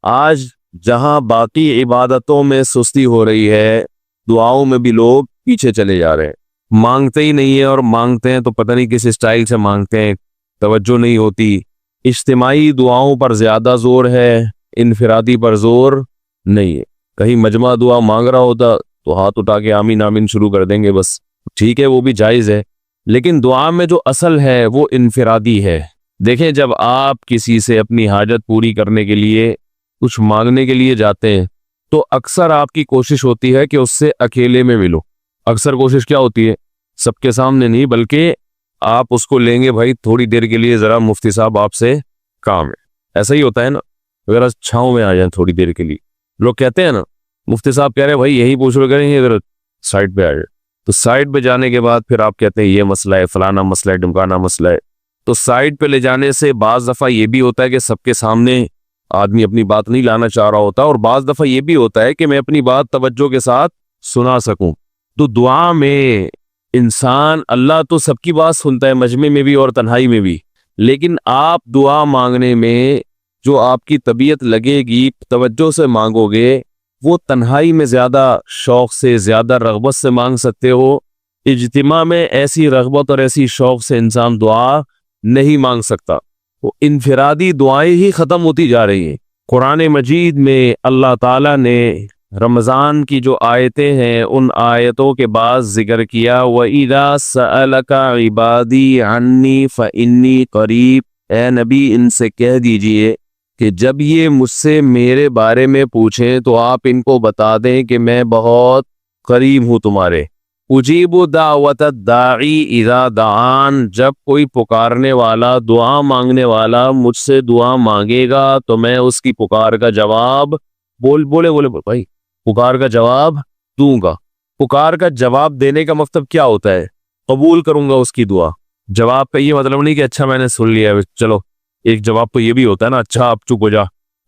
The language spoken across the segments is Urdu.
آج جہاں باقی عبادتوں میں سستی ہو رہی ہے، دعاؤں میں بھی لوگ پیچھے چلے جا رہے ہیں، مانگتے ہی نہیں ہے، اور مانگتے ہیں تو پتہ نہیں کس اسٹائل سے مانگتے ہیں، توجہ نہیں ہوتی۔ اجتماعی دعاؤں پر زیادہ زور ہے، انفرادی پر زور نہیں ہے۔ کہیں مجمع دعا مانگ رہا ہوتا تو ہاتھ اٹھا کے آمین آمین شروع کر دیں گے، بس ٹھیک ہے، وہ بھی جائز ہے، لیکن دعا میں جو اصل ہے وہ انفرادی ہے۔ دیکھیں، جب آپ کسی سے اپنی حاجت پوری کرنے کے لیے کچھ مانگنے کے لیے جاتے ہیں تو اکثر آپ کی کوشش ہوتی ہے کہ اس سے اکیلے میں ملو۔ اکثر کوشش کیا ہوتی ہے؟ سب کے سامنے نہیں، بلکہ آپ اس کو لیں گے، بھائی تھوڑی دیر کے لیے ذرا مفتی صاحب آپ سے کام ہے۔ ایسا ہی ہوتا ہے نا، ذرا چھاؤں میں آ جائیں تھوڑی دیر کے لیے۔ لوگ کہتے ہیں نا، مفتی صاحب کہہ رہے ہیں بھائی یہی پوچھ رہے کریں، ذرا سائڈ پہ آ جائے، تو سائڈ پہ جانے کے بعد پھر آپ کہتے ہیں یہ مسئلہ ہے، فلانا مسئلہ ہے، ڈمکانا مسئلہ ہے۔ تو سائڈ پہ لے جانے سے بعض دفعہ یہ بھی ہوتا ہے کہ سب کے سامنے آدمی اپنی بات نہیں لانا چاہ رہا ہوتا، اور بعض دفعہ یہ بھی ہوتا ہے کہ میں اپنی بات توجہ کے ساتھ سنا سکوں۔ تو دعا میں انسان، اللہ تو سب کی بات سنتا ہے، مجمع میں بھی اور تنہائی میں بھی، لیکن آپ دعا مانگنے میں جو آپ کی طبیعت لگے گی، توجہ سے مانگو گے، وہ تنہائی میں زیادہ شوق سے، زیادہ رغبت سے مانگ سکتے ہو۔ اجتماع میں ایسی رغبت اور ایسی شوق سے انسان دعا نہیں مانگ سکتا۔ وہ انفرادی دعائیں ہی ختم ہوتی جا رہی ہیں۔ قرآن مجید میں اللہ تعالیٰ نے رمضان کی جو آیتیں ہیں ان آیتوں کے بعد ذکر کیا، وَإِذَا سَأَلَكَ عِبَادِي عَنِّي فَإِنِّي قَرِيب، اے نبی ان سے کہہ دیجئے کہ جب یہ مجھ سے میرے بارے میں پوچھیں تو آپ ان کو بتا دیں کہ میں بہت قریب ہوں تمہارے۔ اجیب دعوت الداعی اذا دعان، جب کوئی پکارنے والا، دعا مانگنے والا مجھ سے دعا مانگے گا تو میں اس کی پکار کا جواب بولے بھائی پکار کا جواب دوں گا۔ پکار کا جواب دینے کا مطلب کیا ہوتا ہے؟ قبول کروں گا اس کی دعا۔ جواب کا یہ مطلب نہیں کہ اچھا میں نے سن لیا ہے، چلو ایک جواب تو یہ بھی ہوتا ہے نا، اچھا آپ چپ ہو جا،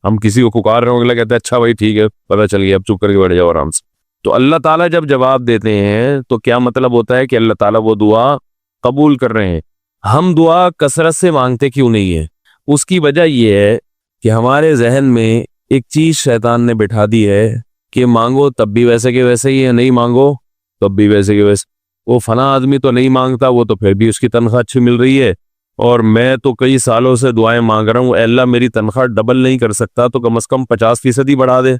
ہم کسی کو پکار رہے ہوں اگلا کہتا ہے اچھا بھائی ٹھیک ہے پتہ چل گیا، اب چپ کر کے بیٹھ جاؤ آرام سے۔ تو اللہ تعالیٰ جب جواب دیتے ہیں تو کیا مطلب ہوتا ہے کہ اللہ تعالیٰ وہ دعا قبول کر رہے ہیں۔ ہم دعا کثرت سے مانگتے کیوں نہیں ہے؟ اس کی وجہ یہ ہے کہ ہمارے ذہن میں ایک چیز شیطان نے بٹھا دی ہے کہ مانگو تب بھی ویسے کے ویسے ہی ہے، نہیں مانگو تب بھی ویسے کے ویسے۔ وہ فلاں آدمی تو نہیں مانگتا، وہ تو پھر بھی اس کی تنخواہ اچھی مل رہی ہے، اور میں تو کئی سالوں سے دعائیں مانگ رہا ہوں، اے اللہ میری تنخواہ ڈبل نہیں کر سکتا تو کم از کم 50% ہی بڑھا دے،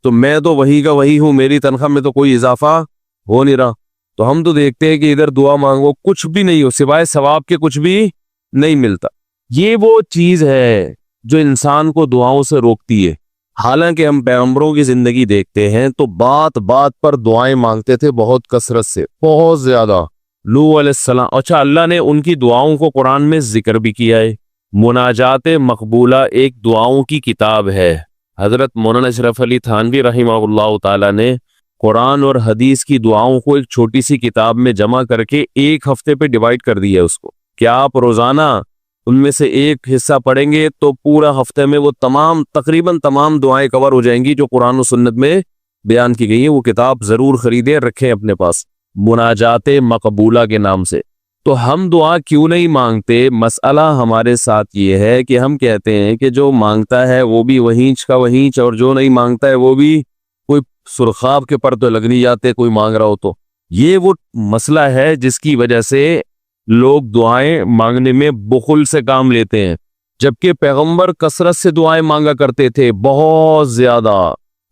تو میں تو وہی کا وہی ہوں، میری تنخواہ میں تو کوئی اضافہ ہو نہیں رہا۔ تو ہم تو دیکھتے ہیں کہ ادھر دعا مانگو کچھ بھی نہیں ہو، سوائے ثواب کے کچھ بھی نہیں ملتا۔ یہ وہ چیز ہے جو انسان کو دعاؤں سے روکتی ہے۔ حالانکہ ہم پیغمبروں کی زندگی دیکھتے ہیں تو بات بات پر دعائیں مانگتے تھے، بہت کثرت سے، بہت زیادہ۔ نوح علیہ السلام، اچھا اللہ نے ان کی دعاؤں کو قرآن میں ذکر بھی کیا ہے۔ مناجات مقبولہ ایک دعاؤں کی کتاب ہے۔ حضرت مولانا اشرف علی تھانوی رحمہ اللہ تعالی نے قرآن اور حدیث کی دعاؤں کو ایک چھوٹی سی کتاب میں جمع کر کے ایک ہفتے پہ ڈیوائیڈ کر دیا ہے اس کو، کہ آپ روزانہ ان میں سے ایک حصہ پڑھیں گے تو پورا ہفتے میں وہ تقریباً تمام دعائیں کور ہو جائیں گی جو قرآن و سنت میں بیان کی گئی ہیں۔ وہ کتاب ضرور خریدیں، رکھیں اپنے پاس، مناجات مقبولہ کے نام سے۔ تو ہم دعا کیوں نہیں مانگتے؟ مسئلہ ہمارے ساتھ یہ ہے کہ ہم کہتے ہیں کہ جو مانگتا ہے وہ بھی وہینچ کا وہینچ، اور جو نہیں مانگتا ہے وہ بھی کوئی سرخاب کے پر تو لگ نہیں جاتے کوئی مانگ رہا ہو تو۔ یہ وہ مسئلہ ہے جس کی وجہ سے لوگ دعائیں مانگنے میں بخل سے کام لیتے ہیں، جبکہ پیغمبر کثرت سے دعائیں مانگا کرتے تھے، بہت زیادہ۔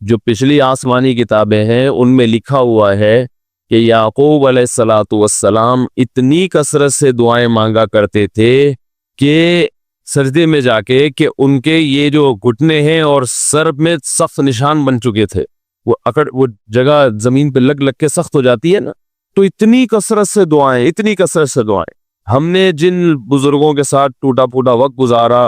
جو پچھلی آسمانی کتابیں ہیں ان میں لکھا ہوا ہے کہ یعقوب علیہ السلام اتنی کثرت سے دعائیں مانگا کرتے تھے کہ سجدے میں جا کے کہ ان کے یہ جو گھٹنے ہیں اور سر میں سخت نشان بن چکے تھے، وہ جگہ زمین پہ لگ کے سخت ہو جاتی ہے نا، تو اتنی کثرت سے دعائیں، اتنی کثرت سے دعائیں۔ ہم نے جن بزرگوں کے ساتھ ٹوٹا پھوٹا وقت گزارا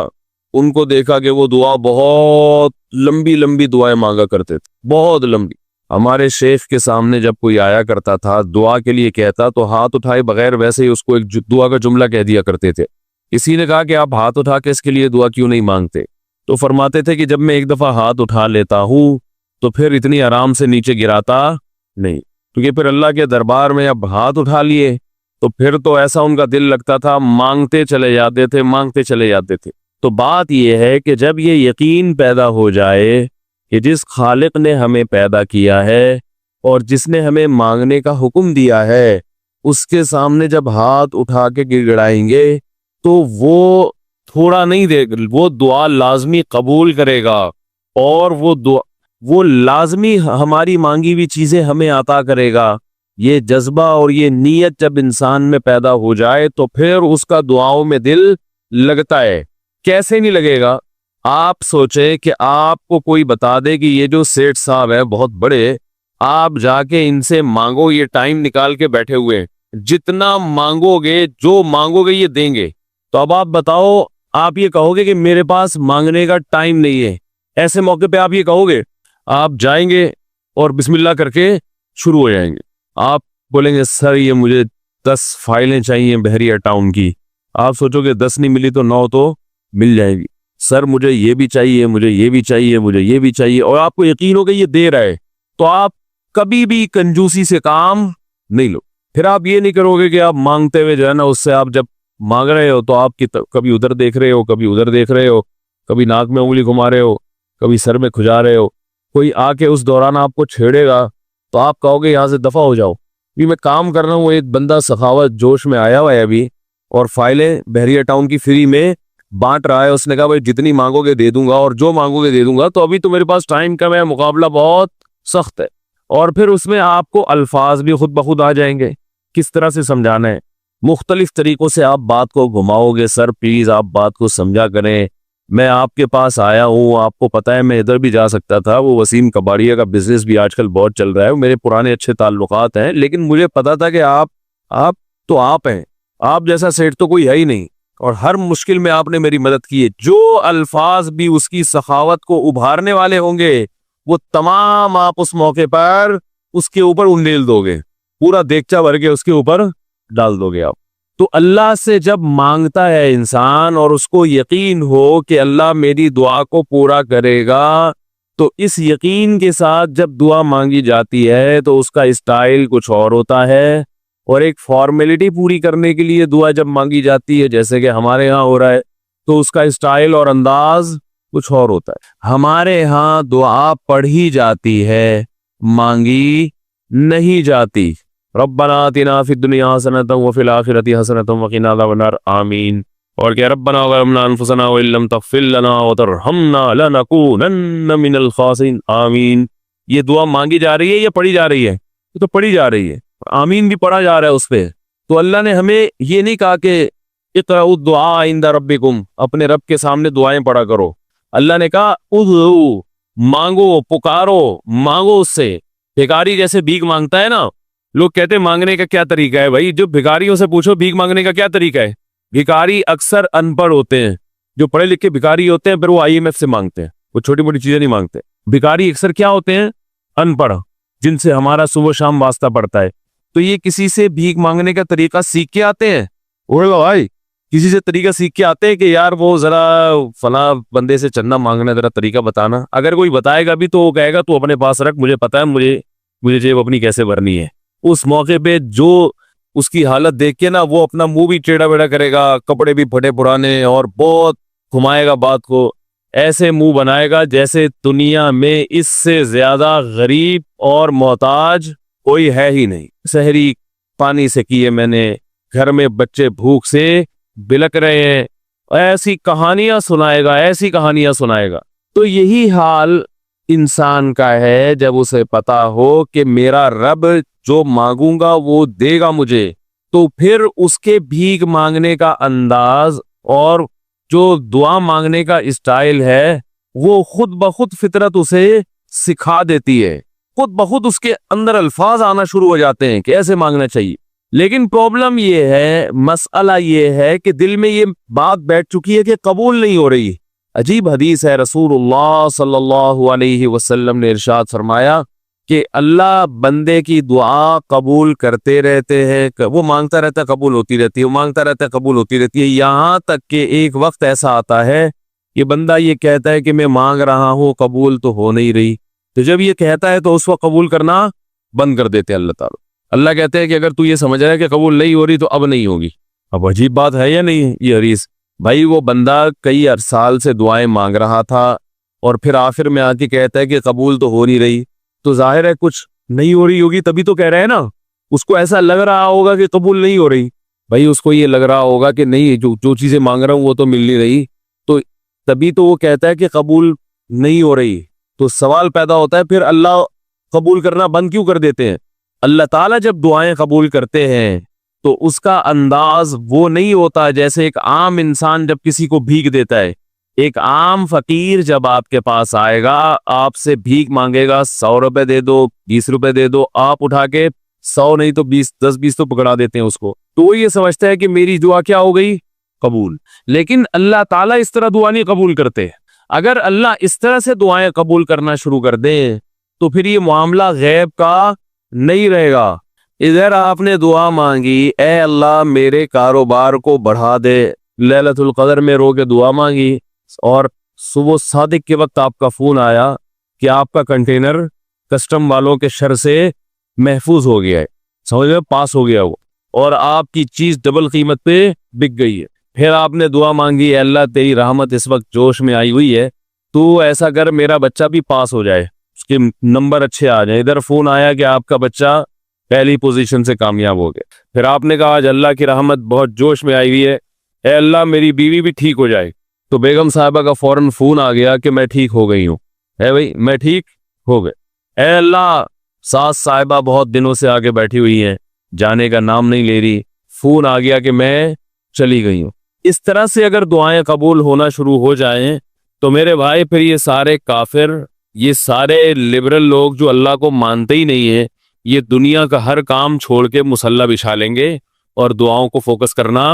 ان کو دیکھا کہ وہ دعا بہت لمبی لمبی دعائیں مانگا کرتے تھے، بہت لمبی۔ ہمارے شیخ کے سامنے جب کوئی آیا کرتا تھا دعا کے لیے کہتا تو ہاتھ اٹھائے بغیر ویسے ہی اس کو ایک دعا کا جملہ کہہ دیا کرتے تھے۔ کسی نے کہا کہ آپ ہاتھ اٹھا کے اس کے لیے دعا کیوں نہیں مانگتے؟ تو فرماتے تھے کہ جب میں ایک دفعہ ہاتھ اٹھا لیتا ہوں تو پھر اتنی آرام سے نیچے گراتا نہیں، کیونکہ پھر اللہ کے دربار میں اب ہاتھ اٹھا لیے تو پھر تو ایسا ان کا دل لگتا تھا، مانگتے چلے جاتے تھے، مانگتے چلے جاتے تھے۔ تو بات یہ ہے کہ جب یہ یقین پیدا ہو جائے کہ جس خالق نے ہمیں پیدا کیا ہے اور جس نے ہمیں مانگنے کا حکم دیا ہے، اس کے سامنے جب ہاتھ اٹھا کے گڑ گڑائیں گے تو وہ تھوڑا نہیں دے، وہ دعا لازمی قبول کرے گا، اور وہ لازمی ہماری مانگی ہوئی چیزیں ہمیں عطا کرے گا۔ یہ جذبہ اور یہ نیت جب انسان میں پیدا ہو جائے تو پھر اس کا دعاؤں میں دل لگتا ہے۔ کیسے نہیں لگے گا؟ آپ سوچیں کہ آپ کو کوئی بتا دے کہ یہ جو سیٹھ صاحب ہے بہت بڑے، آپ جا کے ان سے مانگو، یہ ٹائم نکال کے بیٹھے ہوئے ہیں، جتنا مانگو گے، جو مانگو گے یہ دیں گے۔ تو اب آپ بتاؤ، آپ یہ کہو گے کہ میرے پاس مانگنے کا ٹائم نہیں ہے؟ ایسے موقع پہ آپ یہ کہو گے؟ آپ جائیں گے اور بسم اللہ کر کے شروع ہو جائیں گے۔ آپ بولیں گے سر یہ مجھے 10 فائلیں چاہیے بحریہ ٹاؤن کی۔ آپ سوچو گے 10 نہیں ملی تو 9 تو مل جائے گی۔ سر مجھے یہ بھی چاہیے، مجھے یہ بھی چاہیے، مجھے یہ بھی چاہیے، اور آپ کو یقین ہو کہ یہ دے رہا ہے، تو آپ کبھی بھی کنجوسی سے کام نہیں لو۔ پھر آپ یہ نہیں کرو گے کہ آپ مانگتے ہوئے جو ہے نا، اس سے آپ جب مانگ رہے ہو تو آپ کی کبھی ادھر دیکھ رہے ہو، کبھی ادھر دیکھ رہے ہو، کبھی ناک میں انگلی گھما رہے ہو، کبھی سر میں کھجا رہے ہو۔ کوئی آ کے اس دوران آپ کو چھیڑے گا تو آپ کہو گے یہاں سے دفع ہو جاؤ۔ بھی میں کام کر رہا ہوں، ایک بندہ سخاوت جوش میں آیا ہوا ہے ابھی، اور فائلیں بحریہ ٹاؤن کی فری میں بانٹ رہا ہے۔ اس نے کہا بھائی جتنی مانگو گے دے دوں گا، اور جو مانگو گے دے دوں گا، تو ابھی تو میرے پاس ٹائم کم ہے، مقابلہ بہت سخت ہے۔ اور پھر اس میں آپ کو الفاظ بھی خود بخود آ جائیں گے، کس طرح سے سمجھانا ہے، مختلف طریقوں سے آپ بات کو گھماؤ گے۔ سر پلیز آپ بات کو سمجھا کریں، میں آپ کے پاس آیا ہوں، آپ کو پتا ہے میں ادھر بھی جا سکتا تھا، وہ وسیم کباڑیہ کا بزنس بھی آج کل بہت چل رہا ہے، میرے پرانے اچھے تعلقات ہیں، لیکن مجھے پتا تھا کہ آپ ہیں، آپ جیسا سیٹ تو کوئی ہے ہی نہیں، اور ہر مشکل میں آپ نے میری مدد کی ہے۔ جو الفاظ بھی اس کی سخاوت کو ابھارنے والے ہوں گے، وہ تمام آپ اس موقع پر اس کے اوپر انڈیل دو گے، پورا دیگچہ بھر کے اس کے اوپر ڈال دو گے آپ۔ تو اللہ سے جب مانگتا ہے انسان اور اس کو یقین ہو کہ اللہ میری دعا کو پورا کرے گا، تو اس یقین کے ساتھ جب دعا مانگی جاتی ہے تو اس کا اسٹائل کچھ اور ہوتا ہے، اور ایک فارمیلٹی پوری کرنے کے لیے دعا جب مانگی جاتی ہے، جیسے کہ ہمارے ہاں ہو رہا ہے، تو اس کا اسٹائل اور انداز کچھ اور ہوتا ہے۔ ہمارے ہاں دعا پڑھی جاتی ہے، مانگی نہیں جاتی۔ ربنا آتنا فی الدنیا حسنۃ وفی الآخرۃ حسنۃ وقنا عذاب النار، آمین۔ اور کہ ربنا ظلمنا انفسنا وان لم تغفر لنا وترحمنا لنکونن من الخاسرین، آمین۔ یہ دعا مانگی جا رہی ہے یا پڑھی جا رہی ہے؟ یہ تو پڑھی جا رہی ہے، آمین بھی پڑھا جا رہا ہے اس پہ۔ تو اللہ نے ہمیں یہ نہیں کہا کہ اقرؤوا الدعاء عند ربکم، اپنے رب کے سامنے دعائیں پڑھا کرو۔ اللہ نے کہا ادعوا، مانگو، پکارو، مانگو اس سے۔ بھکاری جیسے بھیک مانگتا ہے نا، لوگ کہتے ہیں مانگنے کا کیا طریقہ ہے؟ بھائی جو بھکاریوں سے پوچھو بھیک مانگنے کا کیا طریقہ ہے۔ بھکاری اکثر ان پڑھ ہوتے ہیں، جو پڑھے لکھے بھکاری ہوتے ہیں پھر وہ IMF سے مانگتے ہیں، وہ چھوٹی موٹی چیزیں نہیں مانگتے۔ بھکاری اکثر کیا ہوتے ہیں؟ ان پڑھ، جن سے ہمارا صبح شام واسطہ پڑتا ہے۔ تو یہ کسی سے بھیک مانگنے کا طریقہ سیکھ کے آتے ہیں؟ بھائی کسی سے طریقہ سیکھ کے آتے ہیں کہ یار وہ ذرا فلاں بندے سے چندہ مانگنا، ذرا طریقہ بتانا؟ اگر کوئی بتائے گا بھی تو وہ کہے گا تو اپنے پاس رکھ، مجھے پتا ہے مجھے جیب اپنی کیسے بھرنی ہے۔ اس موقع پہ جو اس کی حالت دیکھ کے نا، وہ اپنا منہ بھی ٹیڑھا بیڑا کرے گا، کپڑے بھی پھٹے پرانے، اور بہت گھمائے گا بات کو، ایسے منہ بنائے گا جیسے دنیا میں اس سے زیادہ غریب اور محتاج کوئی ہے ہی نہیں۔ سحری پانی سے کیے میں نے، گھر میں بچے بھوک سے بلک رہے ہیں، ایسی کہانیاں سنائے گا، ایسی کہانیاں سنائے گا۔ تو یہی حال انسان کا ہے جب اسے پتا ہو کہ میرا رب جو مانگوں گا وہ دے گا مجھے، تو پھر اس کے بھیک مانگنے کا انداز اور جو دعا مانگنے کا اسٹائل ہے وہ خود بخود فطرت اسے سکھا دیتی ہے، خود بخود اس کے اندر الفاظ آنا شروع ہو جاتے ہیں کہ ایسے مانگنا چاہیے۔ لیکن پرابلم یہ ہے، مسئلہ یہ ہے کہ دل میں یہ بات بیٹھ چکی ہے کہ قبول نہیں ہو رہی۔ عجیب حدیث ہے، رسول اللہ صلی اللہ علیہ وسلم نے ارشاد فرمایا کہ اللہ بندے کی دعا قبول کرتے رہتے ہیں، وہ مانگتا رہتا ہے قبول ہوتی رہتی ہے، وہ مانگتا رہتا ہے قبول ہوتی رہتی ہے، یہاں تک کہ ایک وقت ایسا آتا ہے یہ بندہ یہ کہتا ہے کہ میں مانگ رہا ہوں قبول تو ہو نہیں رہی، تو جب یہ کہتا ہے تو اس وقت قبول کرنا بند کر دیتے ہیں اللہ تعالیٰ۔ اللہ کہتے ہیں کہ اگر تو یہ سمجھ رہا ہے کہ قبول نہیں ہو رہی تو اب نہیں ہوگی۔ اب عجیب بات ہے یا نہیں یہ حدیث؟ بھائی وہ بندہ کئی سال سے دعائیں مانگ رہا تھا اور پھر آخر میں آ کے کہتا ہے کہ قبول تو ہو نہیں رہی، تو ظاہر ہے کچھ نہیں ہو رہی ہوگی، تبھی تو کہہ رہے ہیں نا۔ اس کو ایسا لگ رہا ہوگا کہ قبول نہیں ہو رہی، بھائی اس کو یہ لگ رہا ہوگا کہ نہیں، جو چیزیں مانگ رہا ہوں وہ تو مل نہیں رہی، تو تبھی تو وہ کہتا ہے کہ قبول نہیں ہو رہی۔ تو سوال پیدا ہوتا ہے پھر اللہ قبول کرنا بند کیوں کر دیتے ہیں؟ اللہ تعالیٰ جب دعائیں قبول کرتے ہیں تو اس کا انداز وہ نہیں ہوتا جیسے ایک عام انسان جب کسی کو بھیک دیتا ہے۔ ایک عام فقیر جب آپ کے پاس آئے گا، آپ سے بھیک مانگے گا، 100 روپے دے دو، 20 روپے دے دو، آپ اٹھا کے 100 نہیں تو 20، 10-20 تو پکڑا دیتے ہیں اس کو، تو وہ یہ سمجھتا ہے کہ میری دعا کیا ہو گئی؟ قبول۔ لیکن اللہ تعالیٰ اس طرح دعا نہیں قبول کرتے۔ اگر اللہ اس طرح سے دعائیں قبول کرنا شروع کر دیں تو پھر یہ معاملہ غیب کا نہیں رہے گا۔ ادھر آپ نے دعا مانگی، اے اللہ میرے کاروبار کو بڑھا دے، لیلۃ القدر میں رو کے دعا مانگی، اور صبح صادق کے وقت آپ کا فون آیا کہ آپ کا کنٹینر کسٹم والوں کے شر سے محفوظ ہو گیا ہے، سمجھ میں پاس ہو گیا وہ، اور آپ کی چیز ڈبل قیمت پہ بک گئی ہے۔ پھر آپ نے دعا مانگی، اے اللہ تیری رحمت اس وقت جوش میں آئی ہوئی ہے، تو ایسا کر میرا بچہ بھی پاس ہو جائے، اس کے نمبر اچھے آ جائیں۔ ادھر فون آیا کہ آپ کا بچہ پہلی پوزیشن سے کامیاب ہو گیا۔ پھر آپ نے کہا آج اللہ کی رحمت بہت جوش میں آئی ہوئی ہے، اے اللہ میری بیوی بھی ٹھیک ہو جائے، تو بیگم صاحبہ کا فوراً فون آ گیا کہ میں ٹھیک ہو گئی ہوں، ہے بھائی میں ٹھیک ہو گئے۔ اے اللہ ساس صاحبہ بہت دنوں سے آگے بیٹھی ہوئی ہیں، جانے کا نام نہیں لے رہی، فون آ گیا کہ میں چلی گئی ہوں۔ اس طرح سے اگر دعائیں قبول ہونا شروع ہو جائیں تو میرے بھائی پھر یہ سارے کافر، یہ سارے لبرل لوگ جو اللہ کو مانتے ہی نہیں ہیں، یہ دنیا کا ہر کام چھوڑ کے مصلی بچھا لیں گے اور دعاؤں کو فوکس کرنا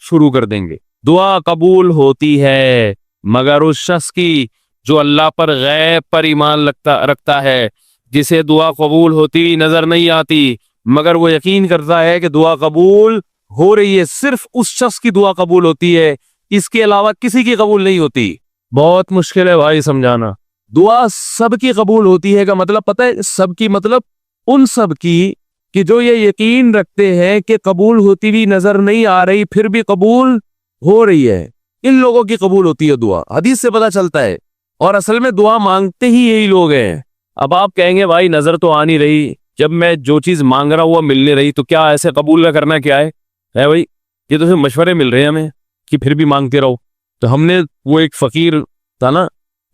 شروع کر دیں گے۔ دعا قبول ہوتی ہے مگر اس شخص کی جو اللہ پر غیب پر ایمان رکھتا ہے، جسے دعا قبول ہوتی ہوئی نظر نہیں آتی مگر وہ یقین کرتا ہے کہ دعا قبول ہو رہی ہے۔ صرف اس شخص کی دعا قبول ہوتی ہے، اس کے علاوہ کسی کی قبول نہیں ہوتی۔ بہت مشکل ہے بھائی سمجھانا۔ دعا سب کی قبول ہوتی ہے کا مطلب پتہ ہے؟ سب کی مطلب ان سب کی کہ جو یہ یقین رکھتے ہیں کہ قبول ہوتی ہوئی نظر نہیں آ رہی پھر بھی قبول ہو رہی ہے، ان لوگوں کی قبول ہوتی ہے دعا۔ حدیث سے پتہ چلتا ہے، اور اصل میں دعا مانگتے ہی یہی لوگ ہیں۔ اب آپ کہیں گے بھائی نظر تو آ نہیں رہی، جب میں جو چیز مانگ رہا ہوں وہ مل نہیں رہی، تو کیا ایسے قبول نہ کرنا کیا ہے بھائی؟ یہ تو صرف مشورے مل رہے ہیں ہمیں کہ پھر بھی مانگتے رہو۔ تو ہم نے وہ ایک فقیر تھا نا،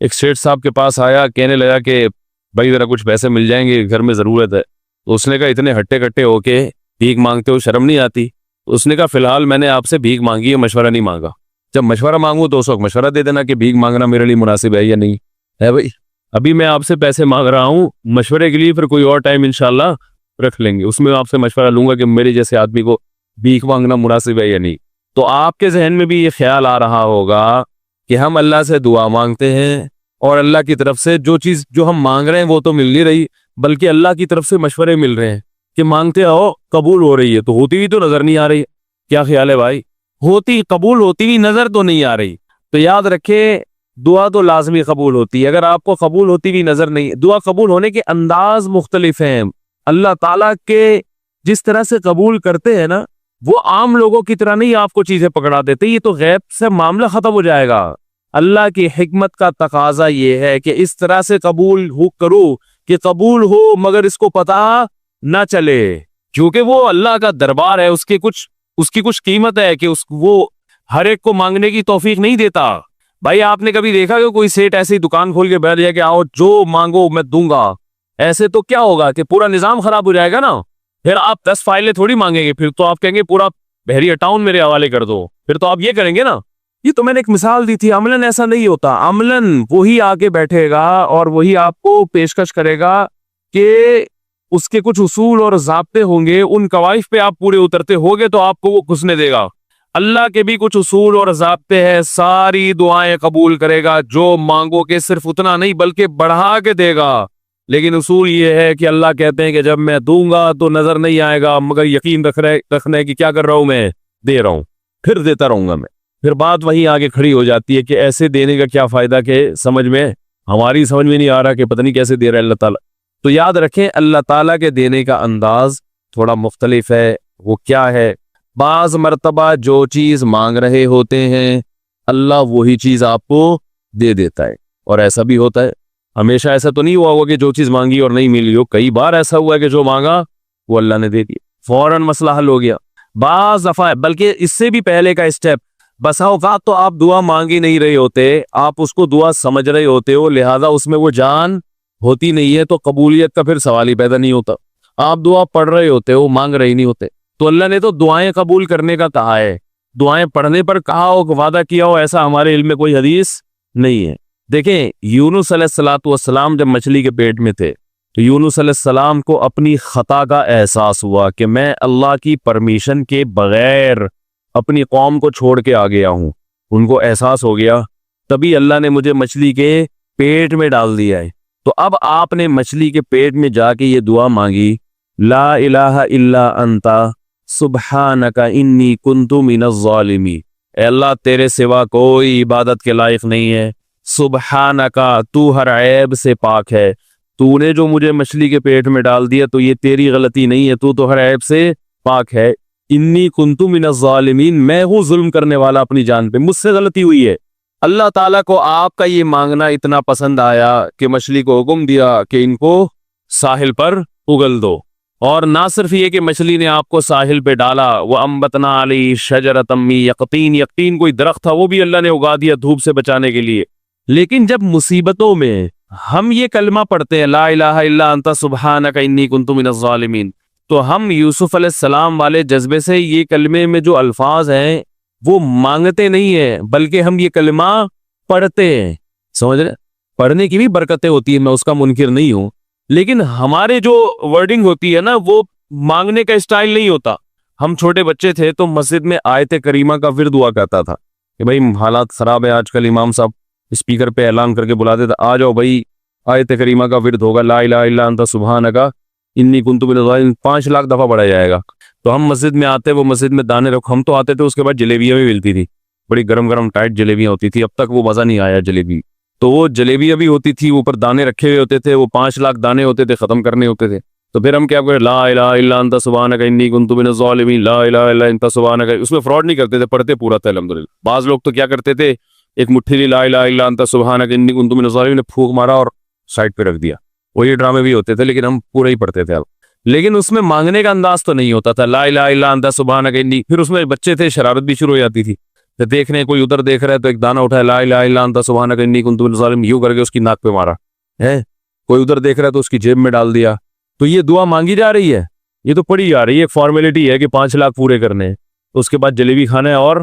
ایک سیٹھ صاحب کے پاس آیا، کہنے لگا کہ بھائی ذرا کچھ پیسے مل جائیں گے، گھر میں ضرورت ہے۔ تو اس نے کہا اتنے ہٹے کٹے ہو کے بھیک مانگتے ہو، شرم نہیں آتی؟ اس نے کہا فی الحال میں نے آپ سے بھیک مانگی ہے، مشورہ نہیں مانگا، جب مشورہ مانگوں تو اس وقت مشورہ دے دینا کہ بھیک مانگنا میرے لیے مناسب ہے یا نہیں ہے بھائی۔ ابھی میں آپ سے پیسے مانگ رہا ہوں مشورے کے لیے، پھر کوئی اور ٹائم انشاءاللہ رکھ لیں گے، اس میں آپ سے مشورہ لوں گا کہ میرے جیسے آدمی کو بھیک مانگنا مناسب ہے یا نہیں۔ تو آپ کے ذہن میں بھی یہ خیال آ رہا ہوگا کہ ہم اللہ سے دعا مانگتے ہیں اور اللہ کی طرف سے جو چیز جو ہم مانگ رہے ہیں وہ تو مل نہیں رہی، بلکہ اللہ کی طرف سے مشورے مل رہے ہیں کہ مانگتے آؤ قبول ہو رہی ہے، تو ہوتی ہوئی تو نظر نہیں آ رہی۔ کیا خیال ہے بھائی؟ قبول ہوتی ہوئی نظر تو نہیں آ رہی، تو یاد رکھے دعا تو لازمی قبول ہوتی ہے۔ اگر آپ کو قبول ہوتی ہوئی نظر نہیں، دعا قبول ہونے کے انداز مختلف ہیں۔ اللہ تعالیٰ کے جس طرح سے قبول کرتے ہیں نا، وہ عام لوگوں کی طرح نہیں آپ کو چیزیں پکڑا دیتے، یہ تو غیب سے معاملہ ختم ہو جائے گا۔ اللہ کی حکمت کا تقاضا یہ ہے کہ اس طرح سے قبول کرو کہ قبول ہو مگر اس کو پتہ نہ چلے، کیونکہ وہ اللہ کا دربار ہے، اس کی کچھ قیمت ہے کہ وہ ہر ایک کو مانگنے کی توفیق نہیں دیتا۔ بھائی آپ نے کبھی دیکھا کہ کوئی سیٹ ایسی دکان کھول کے بیٹھ جائے کہ آؤ جو مانگو میں دوں گا؟ ایسے تو کیا ہوگا کہ پورا نظام خراب ہو جائے گا نا۔ پھر آپ 10 فائلیں تھوڑی مانگیں گے، پھر تو آپ کہیں گے پورا بحریہ ٹاؤن میرے حوالے کر دو، پھر تو آپ یہ کریں گے نا۔ یہ تو میں نے ایک مثال دی تھی، عملاً ایسا نہیں ہوتا۔ عملاً وہی آگے بیٹھے گا اور وہی آپ کو پیشکش کرے گا کہ اس کے کچھ اصول اور ضابطے ہوں گے، ان قواعد پہ آپ پورے اترتے ہوگے تو آپ کو وہ گھسنے دے گا۔ اللہ کے بھی کچھ اصول اور ضابطے ہیں، ساری دعائیں قبول کرے گا، جو مانگو کہ صرف اتنا نہیں بلکہ بڑھا کے دے گا۔ لیکن اصول یہ ہے کہ اللہ کہتے ہیں کہ جب میں دوں گا تو نظر نہیں آئے گا، مگر یقین رکھنا ہے کہ کیا کر رہا ہوں، میں دے رہا ہوں، پھر دیتا رہوں گا میں۔ پھر بات وہیں آگے کھڑی ہو جاتی ہے کہ ایسے دینے کا کیا فائدہ کہ ہماری سمجھ میں نہیں آ رہا کہ پتہ نہیں کیسے دے رہا ہے اللہ تعالیٰ۔ تو یاد رکھیں اللہ تعالیٰ کے دینے کا انداز تھوڑا مختلف ہے۔ وہ کیا ہے؟ بعض مرتبہ جو چیز مانگ رہے ہوتے ہیں اللہ وہی چیز آپ کو دے دیتا ہے. اور ایسا بھی ہوتا ہے, ہمیشہ ایسا تو نہیں ہوا ہوگا کہ جو چیز مانگی اور نہیں ملی ہو. کئی بار ایسا ہوا ہے کہ جو مانگا وہ اللہ نے دے دیا, فوراً مسئلہ حل ہو گیا. بعض دفعہ بلکہ اس سے بھی پہلے کا اسٹیپ, بسا اوقات تو آپ دعا مانگ ہی نہیں رہے ہوتے, آپ اس کو دعا سمجھ رہے ہوتے ہو, لہذا اس میں وہ جان ہوتی نہیں ہے, تو قبولیت کا پھر سوال ہی پیدا نہیں ہوتا. آپ دعا پڑھ رہے ہوتے ہو, مانگ رہے نہیں ہوتے. تو اللہ نے تو دعائیں قبول کرنے کا کہا ہے, دعائیں پڑھنے پر کہا ہو, وعدہ کیا ہو, ایسا ہمارے علم میں کوئی حدیث نہیں ہے. دیکھیں یونس علیہ الصلوۃ والسلام جب مچھلی کے پیٹ میں تھے تو یونس علیہ السلام کو اپنی خطا کا احساس ہوا کہ میں اللہ کی پرمیشن کے بغیر اپنی قوم کو چھوڑ کے آ گیا ہوں. ان کو احساس ہو گیا, تبھی اللہ نے مجھے مچھلی کے پیٹ میں ڈال دیا ہے. تو اب آپ نے مچھلی کے پیٹ میں جا کے یہ دعا مانگی, لا الہ الا انت سبحانک انی کنت من الظالمین. اے اللہ تیرے سوا کوئی عبادت کے لائق نہیں ہے, سبحانکا تو ہر عیب سے پاک ہے, تو نے جو مجھے مچھلی کے پیٹ میں ڈال دیا تو یہ تیری غلطی نہیں ہے, تو ہر عیب سے پاک ہے. انی کنت من الظالمین, میں ہوں ظلم کرنے والا اپنی جان پہ, مجھ سے غلطی ہوئی ہے. اللہ تعالیٰ کو آپ کا یہ مانگنا اتنا پسند آیا کہ مچھلی کو حکم دیا کہ ان کو ساحل پر اگل دو. اور نہ صرف یہ کہ مچھلی نے آپ کو ساحل پہ ڈالا, وَأَنبَتْنَا عَلَيْهِ شَجَرَةً مِّن یقطین, یقطین کوئی درخت تھا وہ بھی اللہ نے اگا دیا دھوپ سے بچانے کے لیے. لیکن جب مصیبتوں میں ہم یہ کلمہ پڑھتے ہیں لا الہ الا انت سبحانک انی کنت من الظالمین, تو ہم یوسف علیہ السلام والے جذبے سے یہ کلمے میں جو الفاظ ہیں وہ مانگتے نہیں ہیں, بلکہ ہم یہ کلمہ پڑھتے ہیں. سمجھ رہے, پڑھنے کی بھی برکتیں ہوتی ہیں, میں اس کا منکر نہیں ہوں, لیکن ہمارے جو ورڈنگ ہوتی ہے نا وہ مانگنے کا اسٹائل نہیں ہوتا. ہم چھوٹے بچے تھے تو مسجد میں آیت کریمہ کا ورد ہوا کرتا تھا کہ بھائی حالات خراب ہے آج کل, امام صاحب اسپیکر پہ اعلان کر کے بلاتے تھے, آ جاؤ بھائی آیت کریمہ کا ورد ہوگا, لا الہ الا انت سبحانک انی کنت من الظالمین, 5 لاکھ دفعہ پڑھا جائے گا. تو ہم مسجد میں آتے, وہ مسجد میں دانے رکھ, ہم تو آتے تھے, اس کے بعد جلیبیاں بھی ملتی تھی, بڑی گرم گرم ٹائٹ جلیبیاں ہوتی تھی. اب تک وہ مزہ نہیں آیا جلیبی, تو وہ جلیبیاں بھی ہوتی تھی, اوپر دانے رکھے ہوئے ہوتے تھے, وہ 5 لاکھ دانے ہوتے تھے, ختم کرنے ہوتے تھے. تو پھر ہم کیا کریں, لا الہ الا انت سبحانک انی کنت من الظالمین, لا الہ الا انت سبحانک. اس میں فراڈ نہیں کرتے تھے, پڑھتے پورا تھا الحمدللہ. بعض لوگ تو کیا کرتے تھے, ایک مٹھی لی لا الہ الا انت سبحانک انی کنت من الظالمین نے پھونک مارا اور سائڈ پہ رکھ دیا. وہ یہ ڈرامے بھی ہوتے تھے, لیکن ہم پورا ہی پڑھتے تھے. لیکن اس میں مانگنے کا انداز تو نہیں ہوتا تھا, لا الہ الا انت سبحانک انی. پھر اس میں بچے تھے, شرارت بھی شروع ہو جاتی تھی. دیکھ رہے ہیں کوئی ادھر دیکھ رہا ہے تو ایک دانہ اٹھایا, لا الہ الا انت سبحانک انی کنت من الظالمین, یوں کر کے اس کی ناک پہ مارا ہے. کوئی ادھر دیکھ رہا ہے تو اس کی جیب میں ڈال دیا. تو یہ دعا مانگی جا رہی ہے, یہ تو پڑھی جا رہی ہے, ایک فارمیلٹی ہے کہ 5 لاکھ پورے کرنے ہیں, اس کے بعد جلیبی کھانا ہے اور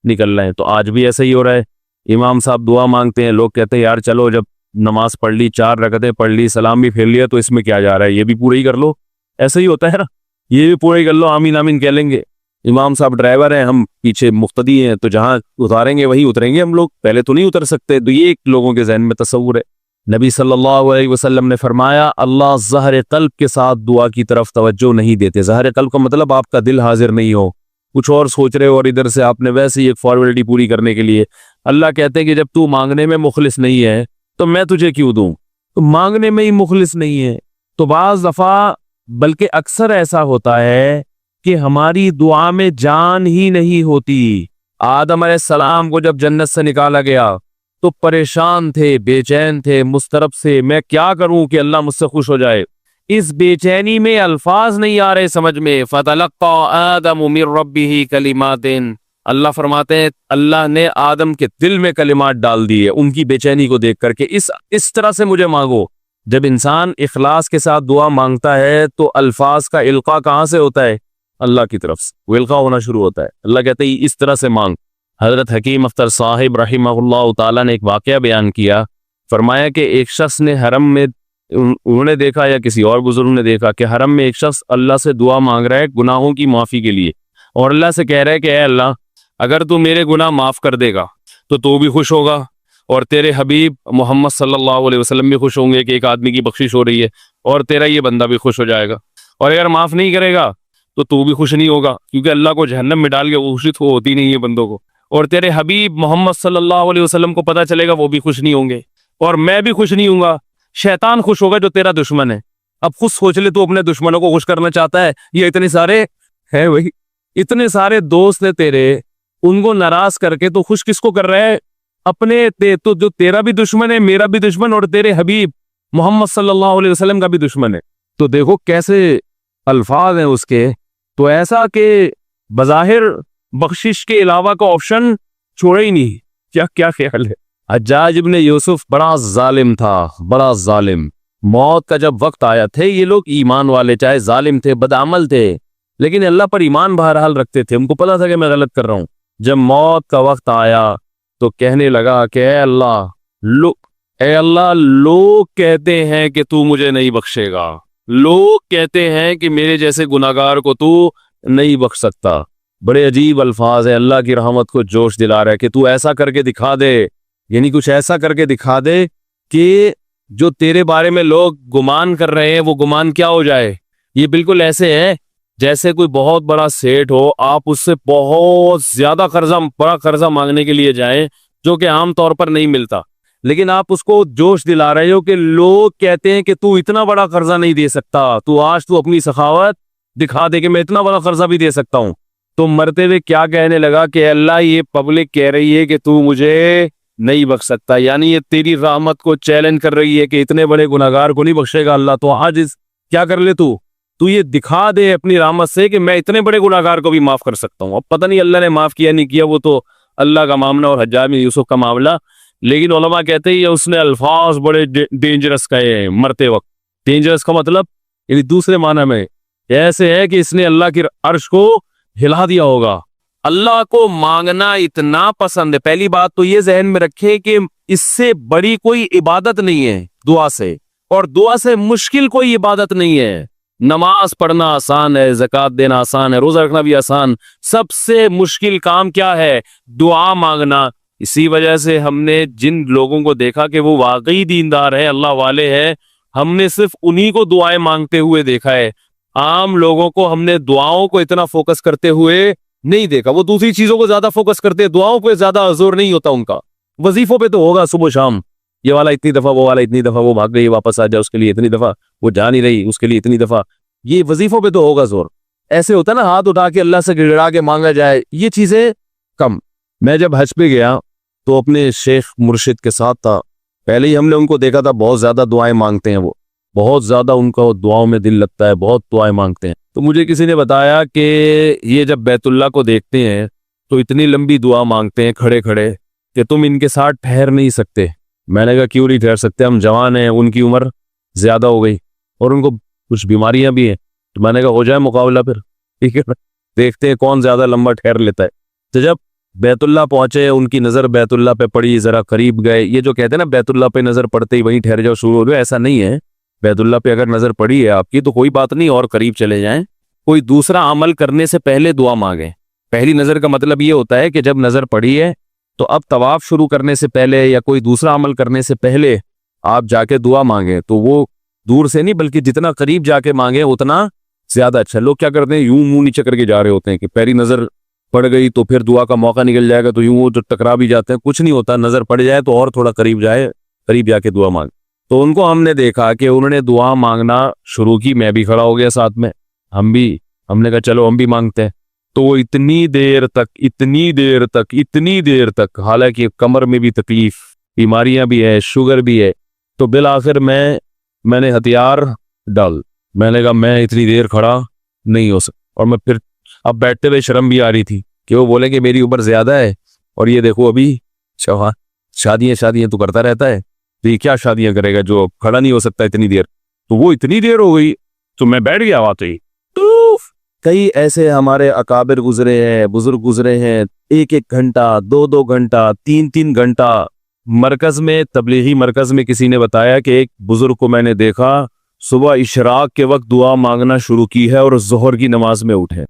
نکلنا ہے. تو آج بھی ایسا ہی ہو رہا ہے, امام صاحب دعا مانگتے ہیں, لوگ کہتے ہیں یار چلو جب نماز پڑھ لی, 4 رکعتیں پڑھ لی, سلام بھی پھیر لیا, تو اس میں کیا جا رہا ہے, یہ بھی پورا ہی کر لو. ایسا ہی ہوتا ہے نا, یہ بھی پورا ہی کر لو, آمین آمین کہہ لیں گے. امام صاحب ڈرائیور ہیں, ہم پیچھے مقتدی ہیں, تو جہاں اتاریں گے وہیں اتریں گے ہم لوگ, پہلے تو نہیں اتر سکتے. تو یہ ایک لوگوں کے ذہن میں تصور ہے. نبی صلی اللہ علیہ وسلم نے فرمایا اللہ ظاہر قلب کے ساتھ دعا کی طرف توجہ نہیں دیتے. ظاہر قلب کا مطلب آپ کا دل حاضر نہیں ہو, کچھ اور سوچ رہے ہو, اور ادھر سے آپ نے ویسے ہی ایک فارمیلٹی پوری کرنے کے لیے. اللہ کہتے ہیں کہ جب تو مانگنے میں مخلص نہیں ہے تو میں تجھے کیوں دوں. تو مانگنے میں ہی مخلص نہیں ہے. تو بعض دفعہ بلکہ اکثر ایسا ہوتا ہے کہ ہماری دعا میں جان ہی نہیں ہوتی. آدم علیہ السلام کو جب جنت سے نکالا گیا تو پریشان تھے, بے چین تھے, مضطرب سے, میں کیا کروں کہ اللہ مجھ سے خوش ہو جائے. اس بے چینی میں الفاظ نہیں آ رہے سمجھ میں. فَتَلَقَّى آدَمُ مِن رَبِّهِ كَلِمَاتٍ, اللہ فرماتے ہیں اللہ نے آدم کے دل میں کلمات ڈال دیے ان کی بے چینی کو دیکھ کر کے اس طرح سے مجھے مانگو. جب انسان اخلاص کے ساتھ دعا مانگتا ہے تو الفاظ کا القاء کہاں سے ہوتا ہے, اللہ کی طرف سے وہ القاء ہونا شروع ہوتا ہے. اللہ کہتے ہیں اس طرح سے مانگ. حضرت حکیم اختر صاحب رحمہ اللہ تعالیٰ نے ایک واقعہ بیان کیا, فرمایا کہ ایک شخص نے حرم میں, انہوں نے دیکھا یا کسی اور بزرگ نے دیکھا کہ حرم میں ایک شخص اللہ سے دعا مانگ رہا ہے گناہوں کی معافی کے لیے, اور اللہ سے کہہ رہا ہے کہ اے اللہ اگر تو میرے گناہ معاف کر دے گا تو بھی خوش ہوگا, اور تیرے حبیب محمد صلی اللہ علیہ وسلم بھی خوش ہوں گے کہ ایک آدمی کی بخشش ہو رہی ہے, اور تیرا یہ بندہ بھی خوش ہو جائے گا. اور اگر معاف نہیں کرے گا تو بھی خوش نہیں ہوگا, کیونکہ اللہ کو جہنم میں ڈال کے خوشی تو ہوتی نہیں ہے بندوں کو. اور تیرے حبیب محمد صلی اللہ علیہ وسلم کو پتہ چلے گا وہ بھی خوش نہیں ہوں گے, اور میں بھی خوش نہیں ہوں گا. شیطان خوش ہوگا جو تیرا دشمن ہے. اب خود سوچ لے تو اپنے دشمنوں کو خوش کرنا چاہتا ہے, یہ اتنے سارے ہیں, وہی اتنے سارے دوست ہیں تیرے, ان کو ناراض کر کے تو خوش کس کو کر رہا ہے؟ اپنے تو جو تیرا بھی دشمن ہے، میرا بھی دشمن، اور تیرے حبیب محمد صلی اللہ علیہ وسلم کا بھی دشمن ہے۔ تو دیکھو کیسے الفاظ ہیں اس کے۔ تو ایسا کہ بظاہر بخشش کے علاوہ کا آپشن چھوڑا ہی نہیں۔ کیا خیال ہے؟ حجاج ابن یوسف بڑا ظالم تھا، بڑا ظالم۔ موت کا جب وقت آیا تھے، یہ لوگ ایمان والے، چاہے ظالم تھے، بدعمل تھے، لیکن اللہ پر ایمان بہرحال رکھتے تھے، ان کو پتا تھا کہ میں غلط کر رہا ہوں۔ جب موت کا وقت آیا تو کہنے لگا کہ اے اللہ لوگ کہتے ہیں کہ تو مجھے نہیں بخشے گا، لوگ کہتے ہیں کہ میرے جیسے گناہگار کو تو نہیں بخش سکتا۔ بڑے عجیب الفاظ ہیں، اللہ کی رحمت کو جوش دلا رہا ہے کہ تو ایسا کر کے دکھا دے، یعنی کچھ ایسا کر کے دکھا دے کہ جو تیرے بارے میں لوگ گمان کر رہے ہیں وہ گمان کیا ہو جائے۔ یہ بالکل ایسے ہے جیسے کوئی بہت بڑا سیٹ ہو، آپ اس سے بہت زیادہ بڑا قرضہ مانگنے کے لیے جائیں جو کہ عام طور پر نہیں ملتا، لیکن آپ اس کو جوش دلا رہے ہو کہ لوگ کہتے ہیں کہ تو اتنا بڑا قرضہ نہیں دے سکتا، تو آج تو اپنی سخاوت دکھا دے کہ میں اتنا بڑا قرضہ بھی دے سکتا ہوں۔ تو مرتے ہوئے کیا کہنے لگا کہ اللہ یہ پبلک کہہ رہی ہے کہ تو مجھے نہیں بخش سکتا، یعنی یہ تیری رحمت کو چیلنج کر رہی ہے کہ اتنے بڑے گناہگار کو نہیں بخشے گا اللہ، تو آج کیا کر لے تو یہ دکھا دے اپنی رحمت سے کہ میں اتنے بڑے گناہگار کو بھی معاف کر سکتا ہوں۔ اب پتہ نہیں اللہ نے معاف کیا نہیں کیا، وہ تو اللہ کا معاملہ اور حجاج بن یوسف کا معاملہ، لیکن علماء کہتے ہیں اس نے الفاظ بڑے ڈینجرس کہے ہیں مرتے وقت۔ ڈینجرس کا مطلب یعنی دوسرے معنی میں ایسے ہے کہ اس نے اللہ کی عرش کو ہلا دیا ہوگا۔ اللہ کو مانگنا اتنا پسند ہے۔ پہلی بات تو یہ ذہن میں رکھے کہ اس سے بڑی کوئی عبادت نہیں ہے دعا سے، اور دعا سے مشکل کوئی عبادت نہیں ہے۔ نماز پڑھنا آسان ہے، زکوٰۃ دینا آسان ہے، روزہ رکھنا بھی آسان، سب سے مشکل کام کیا ہے؟ دعا مانگنا۔ اسی وجہ سے ہم نے جن لوگوں کو دیکھا کہ وہ واقعی دیندار ہے، اللہ والے ہیں، ہم نے صرف انہی کو دعائیں مانگتے ہوئے دیکھا ہے۔ عام لوگوں کو ہم نے دعاؤں کو اتنا فوکس کرتے ہوئے نہیں دیکھا، وہ دوسری چیزوں کو زیادہ فوکس کرتے ہیں، دعاؤں پہ زیادہ زور نہیں ہوتا ان کا۔ وظیفوں پہ تو ہوگا صبح شام، یہ والا اتنی دفعہ، وہ والا اتنی دفعہ، وہ بھاگ گئی واپس آ جائے اس کے لیے اتنی دفعہ، وہ جا نہیں رہی اس کے لیے اتنی دفعہ، یہ وظیفوں پہ تو ہوگا زور۔ ایسے ہوتا نا ہاتھ اٹھا کے اللہ سے گڑگڑا کے مانگا جائے، یہ چیزیں کم۔ میں جب حج پہ گیا تو اپنے شیخ مرشد کے ساتھ تھا، پہلے ہی ہم نے ان کو دیکھا تھا بہت زیادہ دعائیں مانگتے ہیں، وہ بہت زیادہ ان کا دعاؤں میں دل لگتا ہے، بہت دعائیں مانگتے ہیں۔ تو مجھے کسی نے بتایا کہ یہ جب بیت اللہ کو دیکھتے ہیں تو اتنی لمبی دعا مانگتے ہیں کھڑے کھڑے کہ تم ان کے ساتھ ٹھہر نہیں سکتے۔ میں نے کہا کیوں نہیں ٹھہر سکتے، ہم جوان ہیں، ان کی عمر زیادہ ہو گئی اور ان کو کچھ بیماریاں بھی ہیں۔ تو میں نے کہا ہو جائے مقابلہ پھر، ٹھیک ہے، دیکھتے ہیں کون زیادہ لمبا ٹھہر لیتا ہے۔ تو جب بیت اللہ پہنچے، ان کی نظر بیت اللہ پہ پڑی، ذرا قریب گئے۔ یہ جو کہتے ہیں نا بیت اللہ پہ نظر پڑتے ہی وہیں ٹھہر جاؤ شروع ہو گئے، ایسا نہیں ہے۔ بیت اللہ پہ اگر نظر پڑی ہے آپ کی تو کوئی بات نہیں، اور قریب چلے جائیں۔ کوئی دوسرا عمل کرنے سے پہلے دعا مانگیں۔ پہلی نظر کا مطلب یہ ہوتا ہے کہ جب نظر پڑی ہے تو اب طواف شروع کرنے سے پہلے یا کوئی دوسرا عمل کرنے سے پہلے آپ جا کے دعا مانگیں، تو وہ دور سے نہیں بلکہ جتنا قریب جا کے مانگیں اتنا زیادہ اچھا۔ لوگ کیا کرتے ہیں، یوں منہ نیچے کر کے جا رہے ہوتے ہیں کہ پہلی نظر پڑ گئی تو پھر دعا کا موقع نکل جائے گا، تو یوں وہ جو ٹکرا بھی جاتے ہیں۔ کچھ نہیں ہوتا، نظر پڑ جائے تو اور تھوڑا قریب جائے، قریب جا کے دعا مانگ۔ تو ان کو ہم نے دیکھا کہ انہوں نے دعا مانگنا شروع کی، میں بھی کھڑا ہو گیا ساتھ میں، ہم نے کہا چلو ہم بھی مانگتے ہیں۔ تو وہ اتنی دیر تک حالانکہ کمر میں بھی تکلیف، بیماریاں بھی ہے، شوگر بھی ہے، تو بالآخر میں نے ہتھیار ڈال، میں نے کہا میں اتنی دیر کھڑا نہیں ہو سکتا۔ اور میں پھر اب بیٹھتے ہوئے شرم بھی آ رہی تھی کہ وہ بولے کہ میری عمر زیادہ ہے اور یہ دیکھو ابھی شادیاں تو کرتا رہتا ہے، تو یہ کیا شادیاں کرے گا جو کھڑا نہیں ہو سکتا اتنی دیر۔ تو وہ اتنی دیر ہو گئی تو میں بیٹھ گیا وہاں ہی۔ کئی ایسے ہمارے اکابر گزرے ہیں، بزرگ گزرے ہیں، 1 گھنٹہ، 2 گھنٹہ، 3 گھنٹہ مرکز میں، تبلیغی مرکز میں کسی نے بتایا کہ ایک بزرگ کو میں نے دیکھا صبح اشراق کے وقت دعا مانگنا شروع کی ہے اور ظہر کی نماز میں اٹھے۔